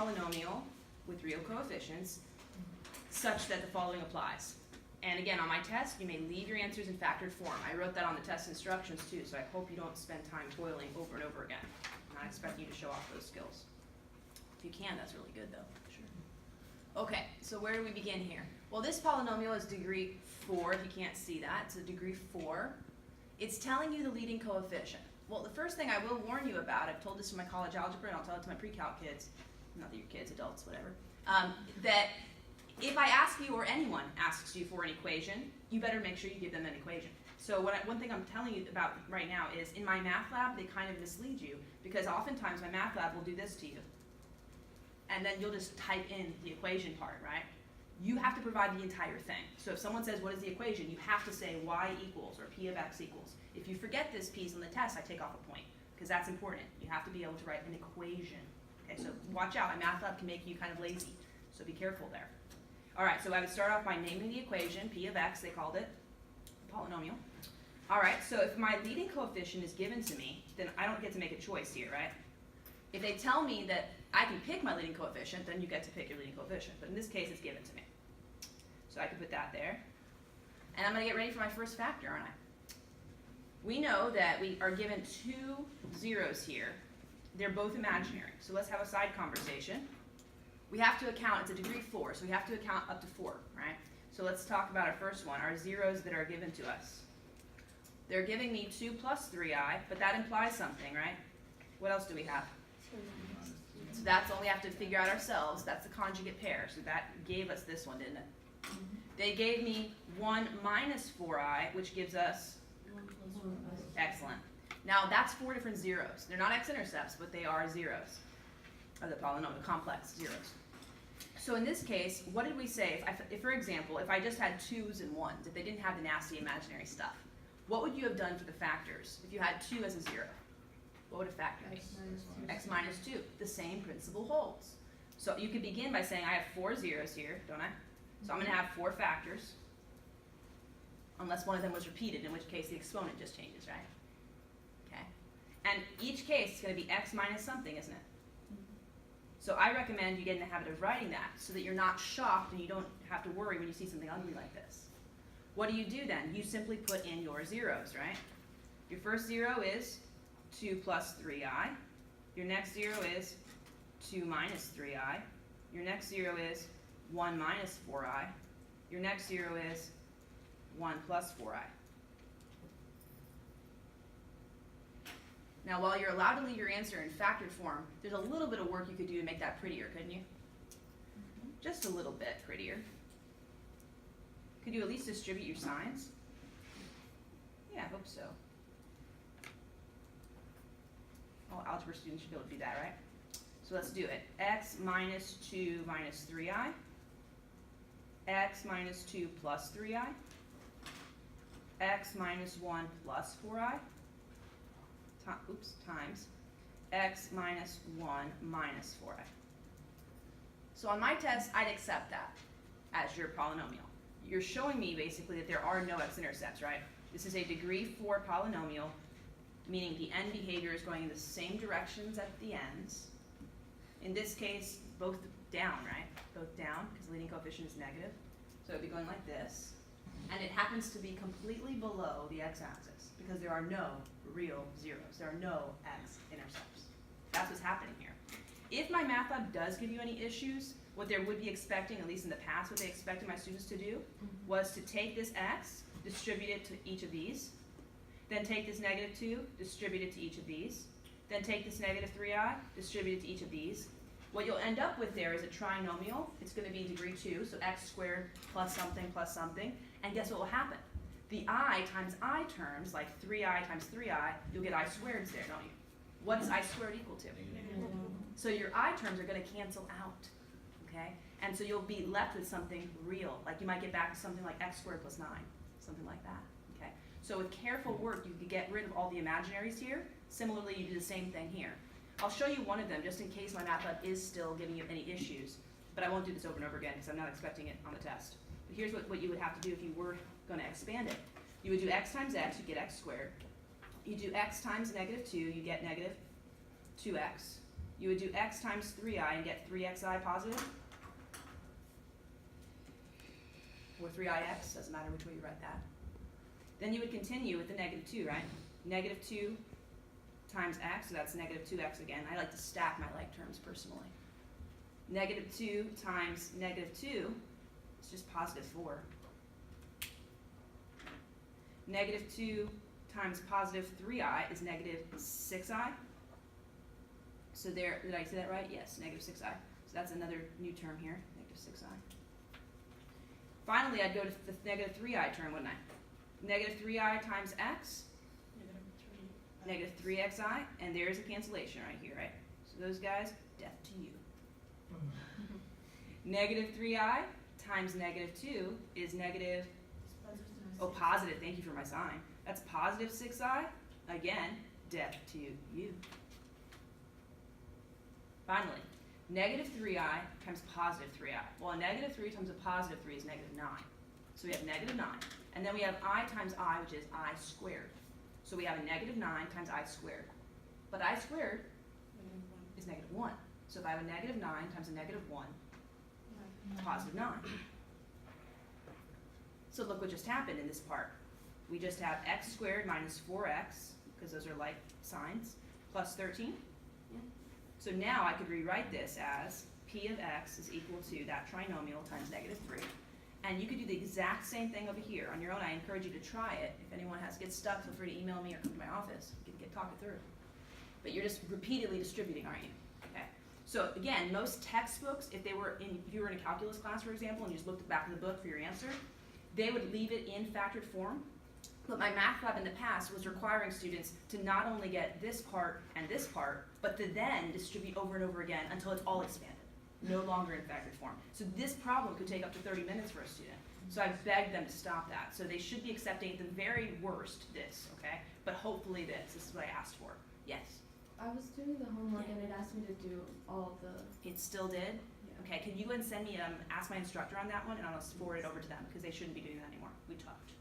polynomial with real coefficients such that the following applies. And again, on my test, you may leave your answers in factored form. I wrote that on the test instructions too, so I hope you don't spend time toiling over and over again. I'm not expecting you to show off those skills. If you can, that's really good though. Sure. Okay, so where do we begin here? Well, this polynomial is degree 4, if you can't see that. It's a degree 4. It's telling you the leading coefficient. Well, the first thing I will warn you about, I've told this to my college algebra and I'll tell it to my pre-calc kids, not that you're kids, adults, whatever, that if I ask you or anyone asks you for an equation, you better make sure you give them an equation. So one thing I'm telling you about right now is in my math lab, they kind of mislead you because oftentimes my math lab will do this to you. And then you'll just type in the equation part, right? You have to provide the entire thing. So if someone says, what is the equation? You have to say y equals or p of x equals. If you forget this piece on the test, I take off a point because that's important. You have to be able to write an equation. Okay, so watch out. My math lab can make you kind of lazy. So be careful there. All right, so I would start off by naming the equation, p of x, they called it, polynomial. All right, so if my leading coefficient is given to me, then I don't get to make a choice here, right? If they tell me that I can pick my leading coefficient, then you get to pick your leading coefficient. But in this case, it's given to me. So I can put that there. And I'm going to get ready for my first factor, aren't I? We know that we are given 2 zeros here. They're both imaginary. So let's have a side conversation. We have to account, it's a degree 4, so we have to account up to 4, right? So let's talk about our first one, our zeros that are given to us. They're giving me 2 plus 3i, but that implies something, right? What else do we have? So that's all we have to figure out ourselves. That's the conjugate pair. So that gave us this one, didn't it? They gave me 1 minus 4i, which gives us? Excellent. Now that's 4 different zeros. They're not x-intercepts, but they are zeros of the polynomial, complex zeros. So in this case, what did we say? If for example, if I just had 2's and 1's, if they didn't have the nasty imaginary stuff, what would you have done for the factors if you had 2 as a 0? What would a factor be? X minus 2. The same principle holds. So you could begin by saying I have 4 zeros here, don't I? So I'm going to have 4 factors, unless one of them was repeated, in which case the exponent just changes, right? Okay. And each case is going to be x minus something, isn't it? So I recommend you get in the habit of writing that so that you're not shocked and you don't have to worry when you see something ugly like this. What do you do then? You simply put in your zeros, right? Your first 0 is 2 plus 3i. Your next 0 is 2 minus 3i. Your next 0 is 1 minus 4i. Your next 0 is 1 plus 4i. Now, while you're allowed to leave your answer in factored form, there's a little bit of work you could do to make that prettier, couldn't you? Just a little bit prettier. Could you at least distribute your signs? Yeah, I hope so. All algebra students should be able to do that, right? So let's do it. X minus 2 minus 3i. X minus 2 plus 3i. X minus 1 plus 4i. Times x minus 1 minus 4i. So on my test, I'd accept that as your polynomial. You're showing me basically that there are no x-intercepts, right? This is a degree 4 polynomial, meaning the end behavior is going in the same directions at the ends. In this case, both down, right? Both down, because the leading coefficient is negative. So it would be going like this. And it happens to be completely below the x-axis because there are no real zeros. There are no x-intercepts. That's what's happening here. If my math lab does give you any issues, what they would be expecting, at least in the past, what they expected my students to do was to take this x, distribute it to each of these, then take this negative 2, distribute it to each of these, then take this negative 3i, distribute it to each of these. What you'll end up with there is a trinomial. It's going to be degree 2, so x squared plus something, and guess what will happen? The I times I terms, like 3i times 3i, you'll get I squareds there, don't you? What's I squared equal to? So your I terms are going to cancel out, okay? And so you'll be left with something real, like you might get back to something like x squared plus 9, something like that, okay? So with careful work, you can get rid of all the imaginaries here. Similarly, you do the same thing here. I'll show you one of them just in case my math lab is still giving you any issues, but I won't do this over and over again because I'm not expecting it on the test. But here's what you would have to do if you were going to expand it. You would do x times x, you get x squared. You do x times negative 2, you get negative 2x. you would do x times 3i and get 3xi positive. Or 3ix, doesn't matter which way you write that. Then you would continue with the negative 2, right? Negative 2 times x, so that's negative 2x again. I like to stack my like terms personally. Negative 2 times negative 2 is just positive 4. Negative 2 times positive 3i is negative 6i. So there, did I say that right? Yes, negative 6i. So that's another new term here, negative 6i. Finally, I'd go to the negative 3i term, wouldn't I? Negative 3i times x, negative 3xi, and there's a cancellation right here, right? So those guys, death to you. Negative 3i times negative 2 is negative, positive, thank you for my sign. That's positive 6i, again, death to you. Finally, negative 3i times positive 3i. Well, a negative 3 times a positive 3 is negative 9. So we have negative 9. And then we have I times I, which is I squared. So we have a negative 9 times I squared. But I squared is negative 1. So if I have a negative 9 times a negative 1, positive 9. So look what just happened in this part. We just have x squared minus 4x, because those are like signs, plus 13. So now I could rewrite this as p of x is equal to that trinomial times negative 3. And you could do the exact same thing over here on your own. I encourage you to try it. If anyone gets stuck, feel free to email me or come to my office. You can talk it through. But you're just repeatedly distributing, aren't you? Okay. So again, most textbooks, if you were in a calculus class, for example, and you just looked back in the book for your answer, they would leave it in factored form. But my math lab in the past was requiring students to not only get this part and this part, but to then distribute over and over again until it's all expanded, no longer in factored form. So this problem could take up to 30 minutes for a student. So I begged them to stop that. So they should be accepting at the very worst this, okay? But hopefully this. This is what I asked for. Yes? I was doing the homework and it asked me to do all of the... It still did? Yeah. Okay, can you go and send me, ask my instructor on that one, and I'll forward it over to them, because they shouldn't be doing that anymore. We talked.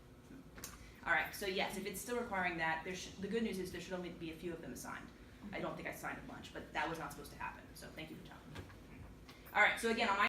All right, so yes, if it's still requiring that, the good news is there should only be a few of them assigned. I don't think I signed a bunch, but that was not supposed to happen, so thank you for telling me. All right, so again, on my